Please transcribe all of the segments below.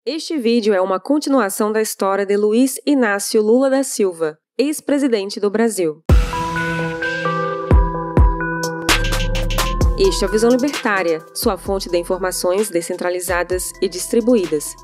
Este vídeo é uma continuação da história de Luiz Inácio Lula da Silva, ex-presidente do Brasil. Este é o Visão Libertária, sua fonte de informações descentralizadas e distribuídas.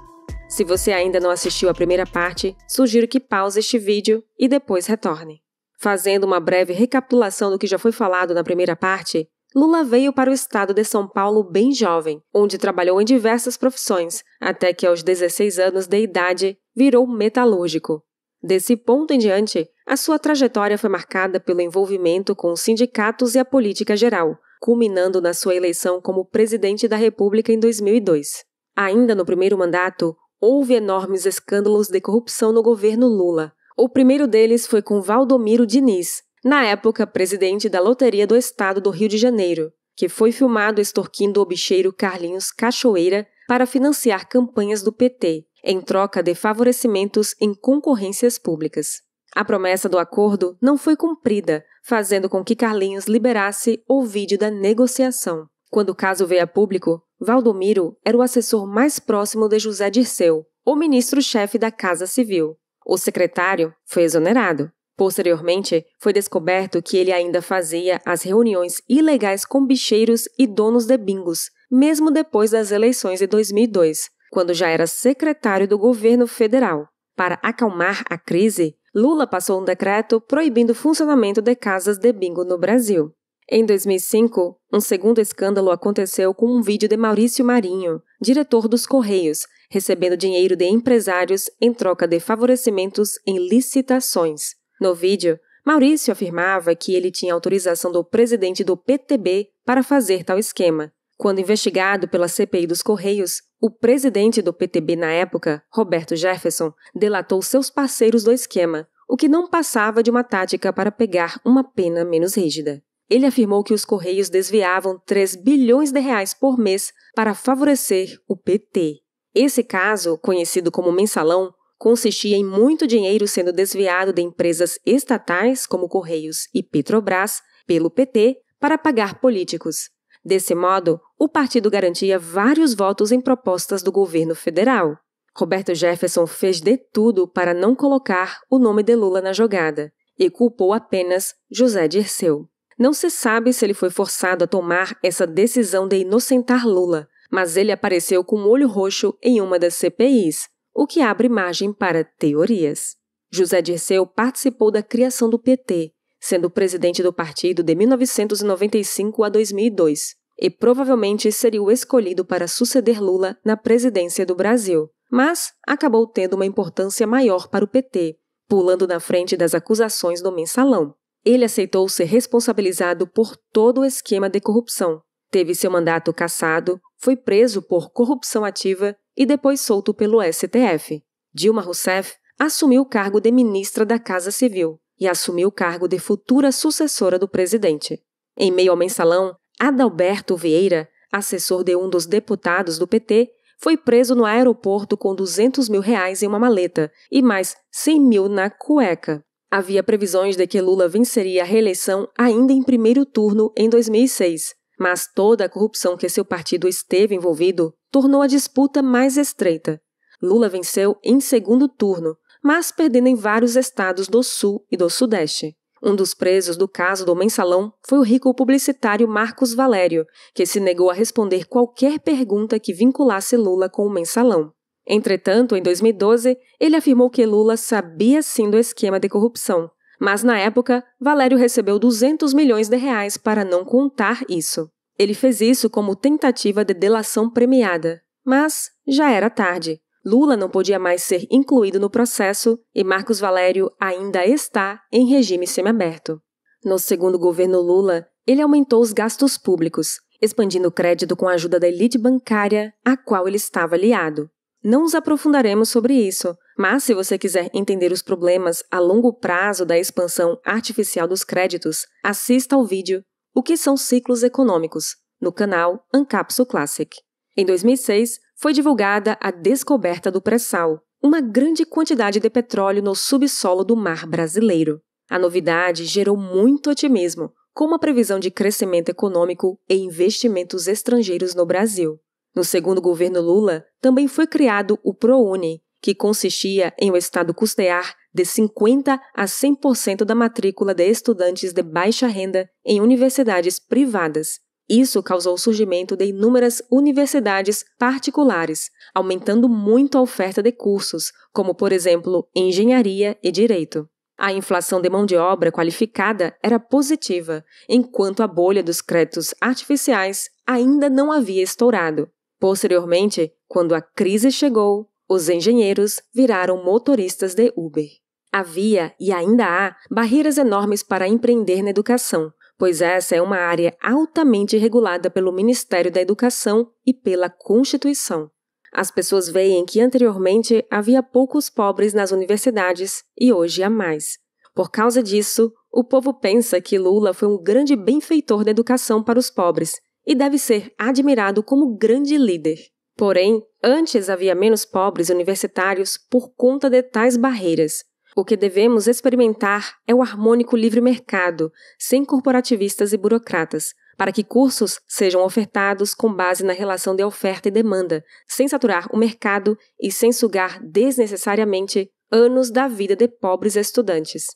Se você ainda não assistiu a primeira parte, sugiro que pause este vídeo e depois retorne. Fazendo uma breve recapitulação do que já foi falado na primeira parte, Lula veio para o estado de São Paulo bem jovem, onde trabalhou em diversas profissões, até que aos 16 anos de idade virou metalúrgico. Desse ponto em diante, a sua trajetória foi marcada pelo envolvimento com os sindicatos e a política geral, culminando na sua eleição como presidente da República em 2002. Ainda no primeiro mandato, houve enormes escândalos de corrupção no governo Lula. O primeiro deles foi com Valdomiro Diniz, na época presidente da Loteria do Estado do Rio de Janeiro, que foi filmado extorquindo o bicheiro Carlinhos Cachoeira para financiar campanhas do PT, em troca de favorecimentos em concorrências públicas. A promessa do acordo não foi cumprida, fazendo com que Carlinhos liberasse o vídeo da negociação. Quando o caso veio a público, Valdomiro era o assessor mais próximo de José Dirceu, o ministro-chefe da Casa Civil. O secretário foi exonerado. Posteriormente, foi descoberto que ele ainda fazia as reuniões ilegais com bicheiros e donos de bingos, mesmo depois das eleições de 2002, quando já era secretário do governo federal. Para acalmar a crise, Lula passou um decreto proibindo o funcionamento de casas de bingo no Brasil. Em 2005, um segundo escândalo aconteceu com um vídeo de Maurício Marinho, diretor dos Correios, recebendo dinheiro de empresários em troca de favorecimentos em licitações. No vídeo, Maurício afirmava que ele tinha autorização do presidente do PTB para fazer tal esquema. Quando investigado pela CPI dos Correios, o presidente do PTB na época, Roberto Jefferson, delatou seus parceiros do esquema, o que não passava de uma tática para pegar uma pena menos rígida. Ele afirmou que os Correios desviavam 3 bilhões de reais por mês para favorecer o PT. Esse caso, conhecido como mensalão, consistia em muito dinheiro sendo desviado de empresas estatais como Correios e Petrobras pelo PT para pagar políticos. Desse modo, o partido garantia vários votos em propostas do governo federal. Roberto Jefferson fez de tudo para não colocar o nome de Lula na jogada e culpou apenas José Dirceu. Não se sabe se ele foi forçado a tomar essa decisão de inocentar Lula, mas ele apareceu com um olho roxo em uma das CPIs, o que abre margem para teorias. José Dirceu participou da criação do PT, sendo presidente do partido de 1995 a 2002, e provavelmente seria o escolhido para suceder Lula na presidência do Brasil, mas acabou tendo uma importância maior para o PT, pulando na frente das acusações do mensalão. Ele aceitou ser responsabilizado por todo o esquema de corrupção, teve seu mandato cassado, foi preso por corrupção ativa e depois solto pelo STF. Dilma Rousseff assumiu o cargo de ministra da Casa Civil e assumiu o cargo de futura sucessora do presidente. Em meio ao mensalão, Adalberto Vieira, assessor de um dos deputados do PT, foi preso no aeroporto com 200 mil reais em uma maleta e mais 100 mil na cueca. Havia previsões de que Lula venceria a reeleição ainda em primeiro turno em 2006, mas toda a corrupção que seu partido esteve envolvido tornou a disputa mais estreita. Lula venceu em segundo turno, mas perdendo em vários estados do Sul e do Sudeste. Um dos presos do caso do mensalão foi o rico publicitário Marcos Valério, que se negou a responder qualquer pergunta que vinculasse Lula com o mensalão. Entretanto, em 2012, ele afirmou que Lula sabia sim do esquema de corrupção, mas na época, Valério recebeu 200 milhões de reais para não contar isso. Ele fez isso como tentativa de delação premiada, mas já era tarde. Lula não podia mais ser incluído no processo e Marcos Valério ainda está em regime semiaberto. No segundo governo Lula, ele aumentou os gastos públicos, expandindo o crédito com a ajuda da elite bancária a qual ele estava aliado. Não nos aprofundaremos sobre isso, mas se você quiser entender os problemas a longo prazo da expansão artificial dos créditos, assista ao vídeo O que são ciclos econômicos, no canal Ancapsu Classic. Em 2006, foi divulgada a descoberta do pré-sal, uma grande quantidade de petróleo no subsolo do mar brasileiro. A novidade gerou muito otimismo, com uma previsão de crescimento econômico e investimentos estrangeiros no Brasil. No segundo governo Lula, também foi criado o ProUni, que consistia em o Estado custear de 50% a 100% da matrícula de estudantes de baixa renda em universidades privadas. Isso causou o surgimento de inúmeras universidades particulares, aumentando muito a oferta de cursos, como, por exemplo, engenharia e direito. A inflação de mão de obra qualificada era positiva, enquanto a bolha dos créditos artificiais ainda não havia estourado. Posteriormente, quando a crise chegou, os engenheiros viraram motoristas de Uber. Havia e ainda há barreiras enormes para empreender na educação, pois essa é uma área altamente regulada pelo Ministério da Educação e pela Constituição. As pessoas veem que anteriormente havia poucos pobres nas universidades e hoje há mais. Por causa disso, o povo pensa que Lula foi um grande benfeitor da educação para os pobres e deve ser admirado como grande líder. Porém, antes havia menos pobres universitários por conta de tais barreiras. O que devemos experimentar é o harmônico livre mercado, sem corporativistas e burocratas, para que cursos sejam ofertados com base na relação de oferta e demanda, sem saturar o mercado e sem sugar desnecessariamente anos da vida de pobres estudantes.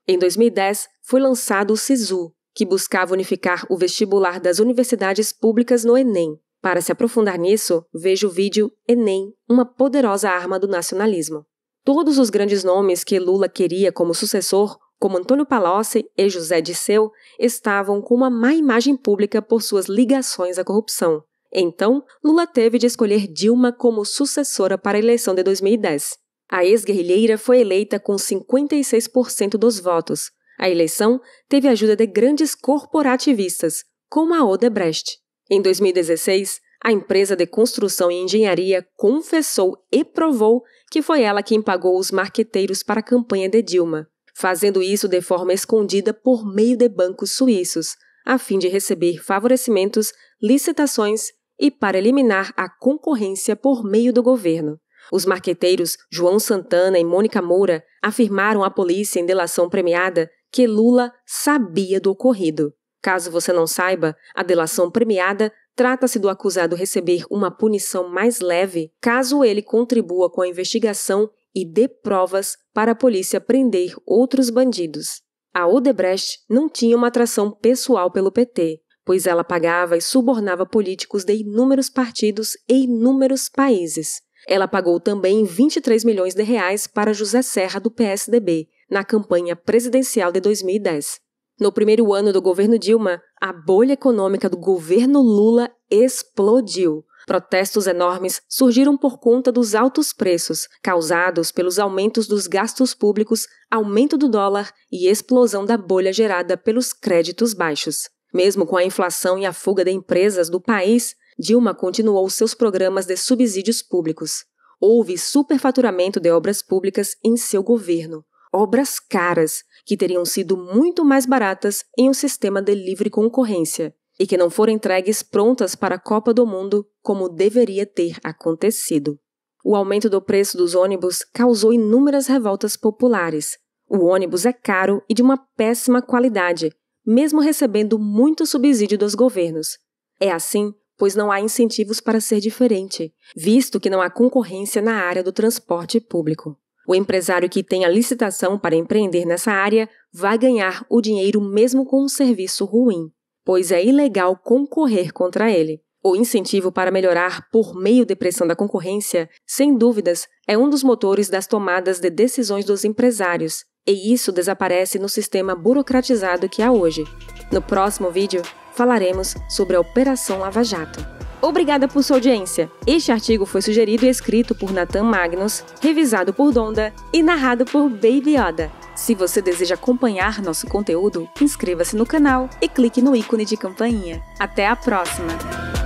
Em 2010, foi lançado o SISU, que buscava unificar o vestibular das universidades públicas no Enem. Para se aprofundar nisso, veja o vídeo Enem, uma poderosa arma do nacionalismo. Todos os grandes nomes que Lula queria como sucessor, como Antônio Palocci e José Dirceu, estavam com uma má imagem pública por suas ligações à corrupção. Então, Lula teve de escolher Dilma como sucessora para a eleição de 2010. A ex-guerrilheira foi eleita com 56% dos votos. A eleição teve a ajuda de grandes corporativistas, como a Odebrecht. Em 2016, a empresa de construção e engenharia confessou e provou que foi ela quem pagou os marqueteiros para a campanha de Dilma, fazendo isso de forma escondida por meio de bancos suíços, a fim de receber favorecimentos, licitações e para eliminar a concorrência por meio do governo. Os marqueteiros João Santana e Mônica Moura afirmaram à polícia em delação premiada que Lula sabia do ocorrido. Caso você não saiba, a delação premiada trata-se do acusado receber uma punição mais leve caso ele contribua com a investigação e dê provas para a polícia prender outros bandidos. A Odebrecht não tinha uma atração pessoal pelo PT, pois ela pagava e subornava políticos de inúmeros partidos e inúmeros países. Ela pagou também 23 milhões de reais para José Serra do PSDB, na campanha presidencial de 2010. No primeiro ano do governo Dilma, a bolha econômica do governo Lula explodiu. Protestos enormes surgiram por conta dos altos preços, causados pelos aumentos dos gastos públicos, aumento do dólar e explosão da bolha gerada pelos créditos baixos. Mesmo com a inflação e a fuga de empresas do país, Dilma continuou seus programas de subsídios públicos. Houve superfaturamento de obras públicas em seu governo. Obras caras, que teriam sido muito mais baratas em um sistema de livre concorrência e que não foram entregues prontas para a Copa do Mundo como deveria ter acontecido. O aumento do preço dos ônibus causou inúmeras revoltas populares. O ônibus é caro e de uma péssima qualidade, mesmo recebendo muito subsídio dos governos. É assim, pois não há incentivos para ser diferente, visto que não há concorrência na área do transporte público. O empresário que tem a licitação para empreender nessa área vai ganhar o dinheiro mesmo com um serviço ruim, pois é ilegal concorrer contra ele. O incentivo para melhorar por meio de pressão da concorrência, sem dúvidas, é um dos motores das tomadas de decisões dos empresários, e isso desaparece no sistema burocratizado que há hoje. No próximo vídeo, falaremos sobre a Operação Lava Jato. Obrigada por sua audiência. Este artigo foi sugerido e escrito por Nathan Magnus, revisado por Donda e narrado por Baby Yoda. Se você deseja acompanhar nosso conteúdo, inscreva-se no canal e clique no ícone de campainha. Até a próxima!